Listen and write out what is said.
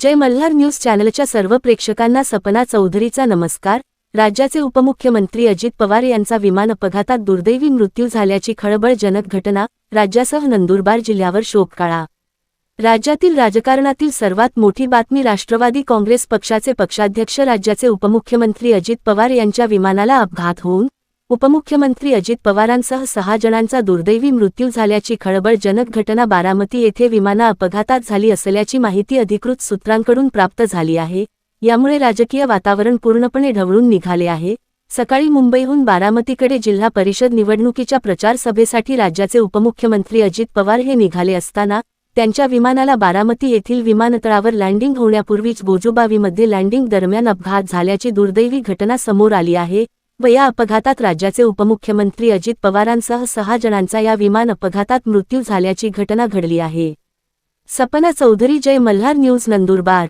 जय Malhar news चॅनलच्या सर्व प्रेक्षकांना सपना चौधरीचा नमस्कार। राज्याचे उपमुख्यमंत्री अजित पवार यांचा विमान अपघातात दुर्दैवी मृत्यू झाल्याची खळबळजनक घटना, राज्यासह नंदुरबार जिल्ह्यावर शोककळा। राज्यातील राजकारणातील सर्वात मोठी बातमी राष्ट्रवादी काँग्रेस पक्षाचे पक्षाध्यक्ष राज्याचे उपमुख्यमंत्री अजित पवार यांच्या विमानाला अपघात होऊन उपमुख्यमंत्री अजित पवारांसह 6 जणांचा दुर्दैवी मृत्यू झाल्याची खळबळजनक घटना बारामती येथे विमान अपघातात झाली असल्याची माहिती अधिकृत सूत्रांकडून प्राप्त झाली आहे। यामुळे राजकीय वातावरण पूर्णपणे ढवळून निघाले आहे। सकाळी मुंबईहून बारामतीकडे जिल्हा परिषद निवडणुकीच्या प्रचार सभेसाठी राज्याचे उपमुख्यमंत्री अजित पवार हे निघाले असताना त्यांच्या विमानाला बारामती येथील विमानतळावर लँडिंग होण्यापूर्वीच गोजुबावीमध्ये लँडिंग दरम्यान अपघात झाल्याची दुर्दैवी घटना समोर आली आहे व या अपघातात राज्याचे उपमुख्यमंत्री अजित पवारांसह 6 जणांचा या विमान अपघातात मृत्यू झाल्याची घटना घडली आहे। सपना चौधरी, जय मल्हार न्यूज, नंदुरबार।